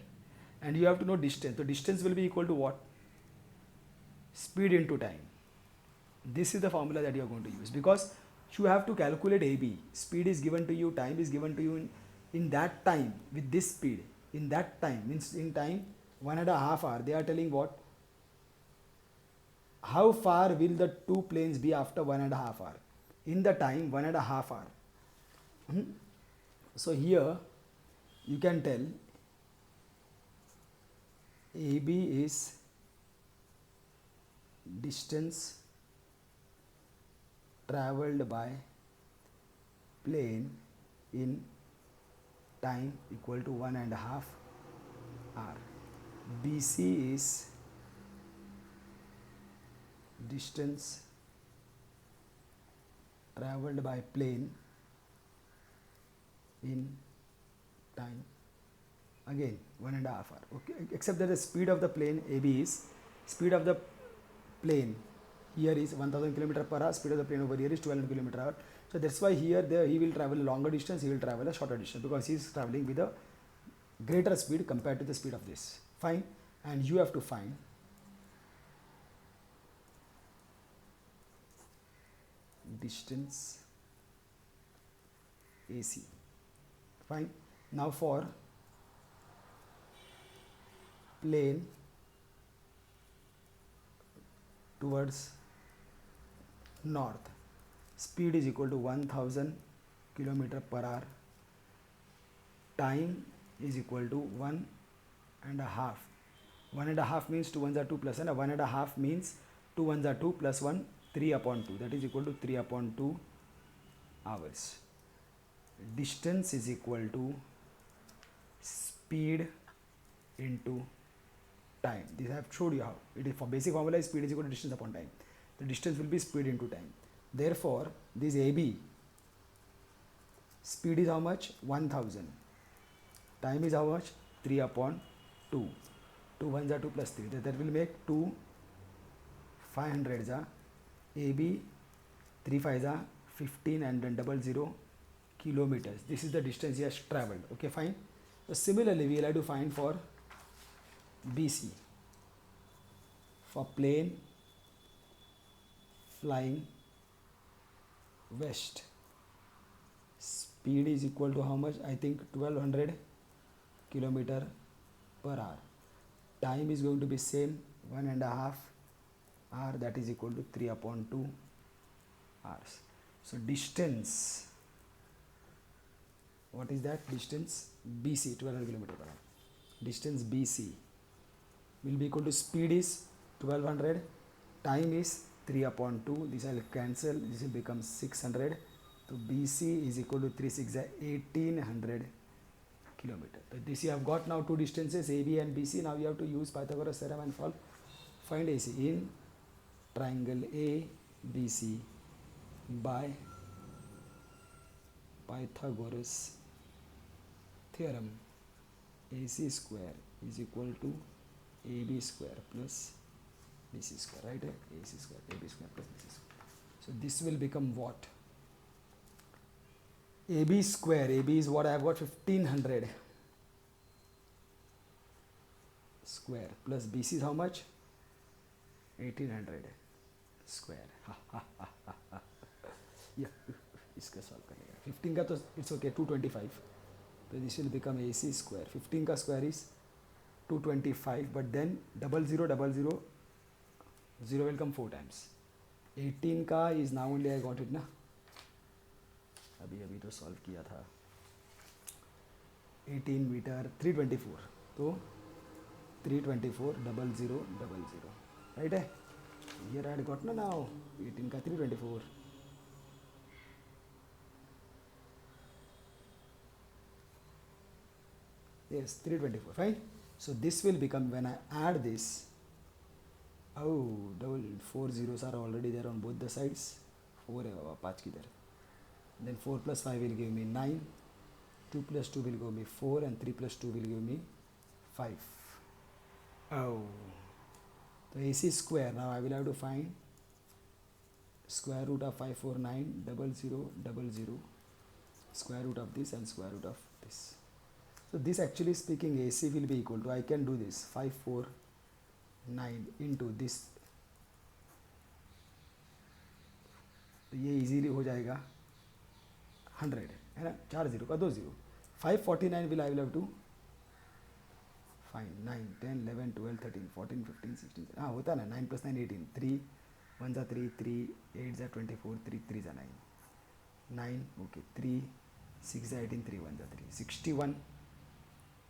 And you have to know distance. So distance will be equal to what? Speed into time. This is the formula that you are going to use, because you have to calculate AB. Speed is given to you, time is given to you in that time with this speed. In that time means in time 1.5 hour. They are telling what? How far will the two planes be after 1.5 hour? In the time 1.5 hour. So here you can tell AB is distance traveled by plane in time equal to 1.5 hour. BC is distance traveled by plane in time again 1.5 hour. Okay, except that the speed of the plane AB is speed of the plane here is 1000 km per hour, speed of the plane over here is 1200 km per hour. So that's why here he will travel a longer distance, he will travel a shorter distance because he is traveling with a greater speed compared to the speed of this. Fine. And you have to find distance AC. Fine. Now for plane towards north, speed is equal to 1000 km per hour, time is equal to 1.5. 1.5 means 2 ones are 2 plus 1, 1.5 means 2 ones are 2 plus 1, 3/2, that is equal to 3/2 hours. Distance is equal to speed into time. This I have showed you how. It is for basic formula is speed is equal to distance upon time. The distance will be speed into time. Therefore, this AB, speed is how much? 1000. Time is how much? 3/2. 2 ones are 2 plus 3. That will make 2 500s are AB, 3 5s are 15 and then 00 kilometers. This is the distance he has traveled. Okay, fine. So similarly, we will have to find for BC. For plane flying west, speed is equal to how much? I think 1200 kilometer per hour. Time is going to be same 1.5 hour, that is equal to 3/2 hours. So distance, what is that distance? BC, 1200 kilometer per hour. Distance BC will be equal to speed is 1200, time is 3/2. This I will cancel, this will become 600. So BC is equal to 3 6 1800 kilometer. So this you have got now two distances AB and BC. Now you have to use Pythagoras theorem and find AC in triangle ABC by Pythagoras theorem. AC square is equal to AB square plus BC square, right? AC square, AB square plus BC square. So this will become what? AB square, AB is what I have got, 1500 square plus BC is how much? 1800 square. Yeah, इसका solve करेगा. 15 का तो it's okay 225. तो this will become AC square. 15 का square is 225, but then 0000 0 will come 4 times. 18 का is now only I got it ना, अभी तो सॉल्व किया था. 18 मीटर 324, तो 324 0000, राइट है. Here I had got ना now 18 का 324. Yes, 324, fine. So this will become, when I add this, oh, 4 zeros are already there on both the sides. 4 है बाबा, 5 किधर. Then 4 plus 5 will give me 9. 2 plus 2 will give me 4 and 3 plus 2 will give me 5. Oh, so AC square. Now I will have to find square root of 5490000, square root of this and square root of this. So this actually speaking AC will be equal to, I can do this, 549 into this तो ये easily हो जाएगा 100 है ना, 4 zero का 2 zero, 549 will I will have to find 9 10 11 12 13 14 15 16, हाँ होता ना, 9 + 9 18, 3 1 जा 3, 3 8 जा 24, 3 3 जा 9, 9 ओके, 3 6 जा 18, 3 1 जा 3, 61,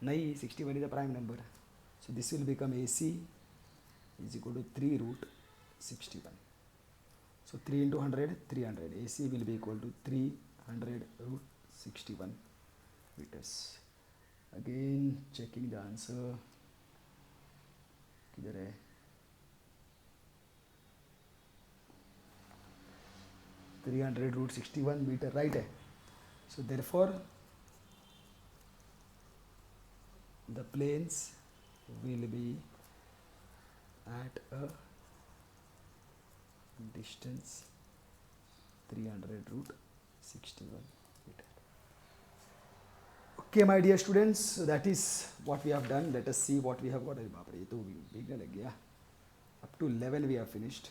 नहीं 61 is a prime number, so this will become AC is equal to 3 root 61. So 3 into 100, 300. AC will be equal to 300 root 61 meters. Again checking the answer. किधर है? (300√61 meter, right है. So therefore the planes will be at a distance 300√61 meter. Okay my dear students, so that is what we have done. Let us see what we have got. बाप रे, ये तो बिगड़ने लग गया. Up to 11 we have finished.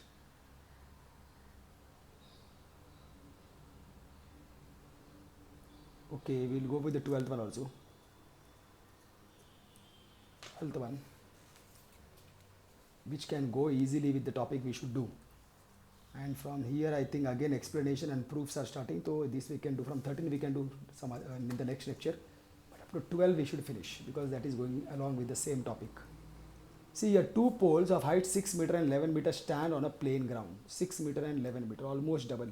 Okay, we'll go with the 12th one also. 12th one, which can go easily with the topic we should do. And from here I think again explanation and proofs are starting. So this we can do. From 13 we can do some in the next lecture. But up to 12 we should finish, because that is going along with the same topic. See here, two poles of height 6 meter and 11 meter stand on a plain ground. 6 meter and 11 meter, almost double.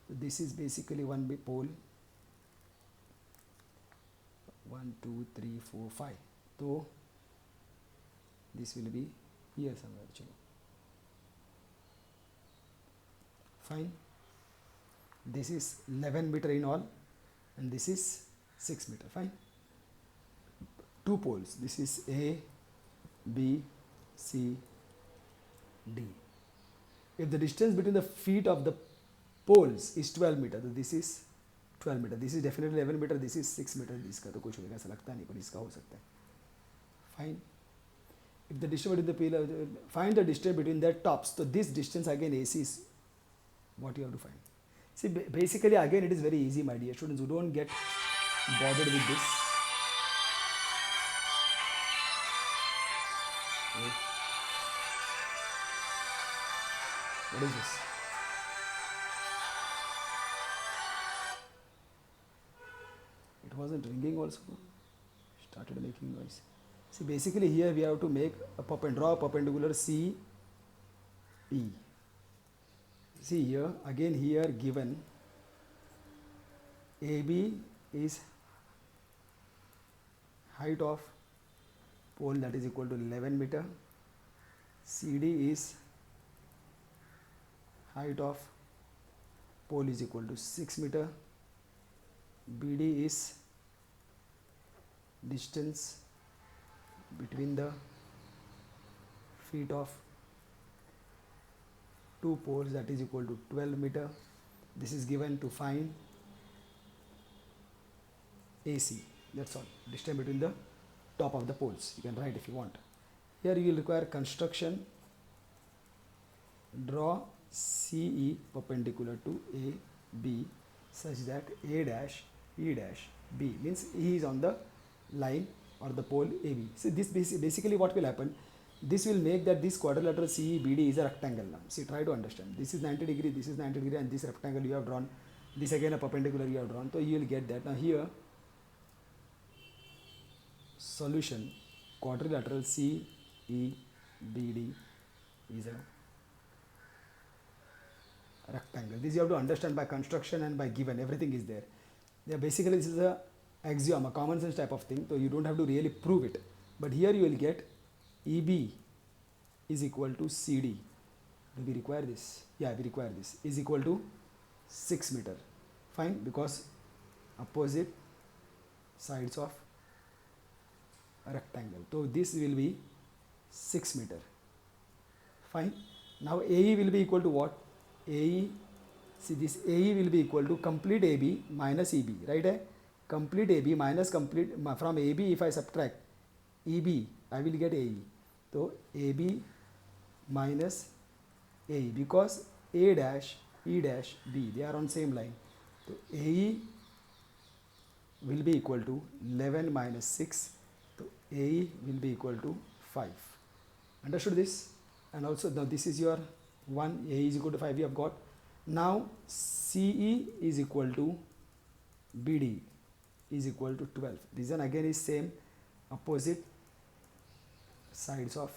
So this is basically one big pole. 1 2 3 4 5. So this will be here somewhere. Chalo. Fine. This is 11 meter in all, and this is 6 meter. Fine. Two poles. This is A, B, C, D. If the distance between the feet of the poles is 12 meter, तो this is 12 meter. This is definitely 11 meter. This is 6 meter. इसका तो कुछ होगा ऐसा लगता नहीं, पर इसका हो सकता है. Fine. If the distance between the pillar, find the distance between their tops. So this distance again AC is what you have to find. See, basically again it is very easy, my dear students. You don't get bothered with this. What is this? It wasn't ringing also. Started making noise. See, basically here we have to make a draw a perpendicular C E. See here, again here given AB is height of pole, that is equal to 11 meter. CD is height of pole is equal to 6 meter. BD is distance between the feet of two poles, that is equal to 12 meter. This is given to find AC. That's all. Distance between the top of the poles. You can write if you want. Here you will require construction. Draw CE perpendicular to AB such that A dash E dash B, means E is on the line or the pole AB. So this basically what will happen, this will make that this quadrilateral CEBD is a rectangle now. See, try to understand. This is 90 degree, this is 90 degree, and this rectangle you have drawn. This again a perpendicular you have drawn. So you will get that. Now here, solution, quadrilateral CEBD is a rectangle. This you have to understand by construction and by given. Everything is there. Yeah, basically this is a axiom, a common sense type of thing. So you don't have to really prove it. But here you will get EB is equal to CD. Do we require this? Yeah, we require this. Is equal to 6 meter. Fine, because opposite sides of a rectangle. So this will be 6 meter. Fine. Now AE will be equal to what? AE, see this AE will be equal to complete AB minus EB, right? Complete AB minus complete, from AB if I subtract EB, I will get AE. So AB minus AE, because A dash E dash B, they are on same line. So AE will be equal to 11 minus 6. So AE will be equal to 5. Understood this? And also now this is your 1, AE is equal to 5 we have got. Now CE is equal to BD is equal to 12. Reason again is same, opposite sides of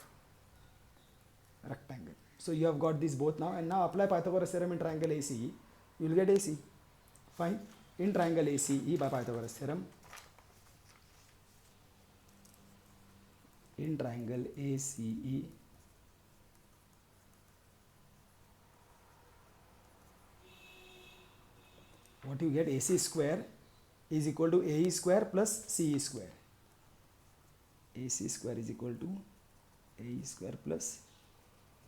rectangle. So you have got these both now, and now apply Pythagoras theorem in triangle ACE, you will get AC. Fine. In triangle ACE by Pythagoras theorem, in triangle ACE, what you get, AC square is equal to AE square plus CE square. AC square is equal to AE square plus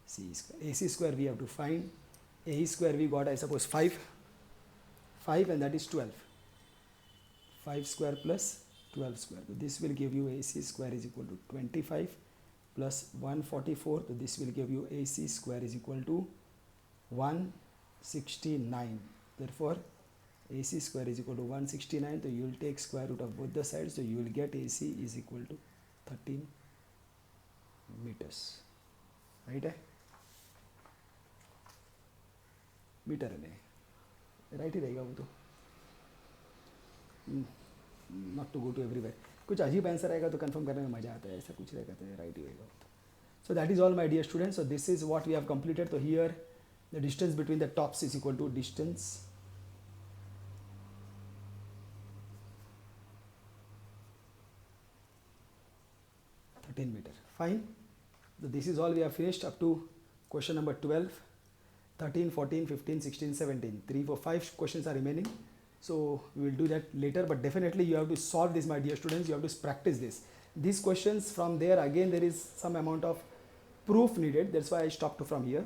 CE square. AC square we have to find. AE square we got, I suppose, 5 and that is 12. 5 square plus 12 square. So this will give you AC square is equal to 25 plus 144. So this will give you AC square is equal to 169. Therefore, AC square is equal to 169. So you will take square root of both the sides. So you will get AC is equal to 13 meters. Right? Metre में right ही रहेगा वो तो, not to go to everywhere. कुछ अजीब answer आएगा तो confirm करने में मजा आता है, ऐसा कुछ रहेगा तो राइट ही रहेगा वो तो. So that is all my dear students. So this is what we have completed. तो here the distance between the tops is equal to distance meter. Fine. So this is all we have finished up to question number 12, 13, 14, 15, 16, 17. 3, 4, 5 questions are remaining. So we will do that later, but definitely you have to solve this, my dear students. You have to practice this. These questions, from there again there is some amount of proof needed. That's why I stopped from here.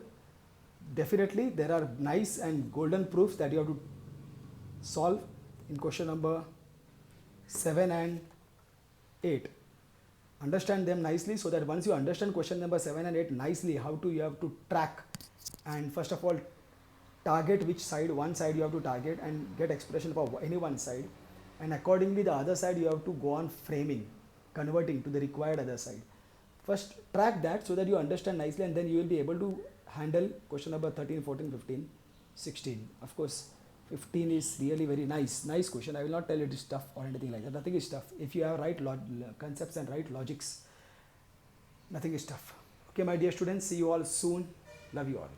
Definitely there are nice and golden proofs that you have to solve in question number 7 and 8. Understand them nicely, so that once you understand question number 7 and 8 nicely, how to you have to track, and first of all target which side, one side you have to target and get expression for any one side, and accordingly the other side you have to go on framing, converting to the required other side. First track that so that you understand nicely, and then you will be able to handle question number 13, 14, 15, 16. Of course 15 is really very nice question. I will not tell it is tough or anything like that. Nothing is tough. If you have right concepts and right logics, nothing is tough. Okay, my dear students, see you all soon. Love you all.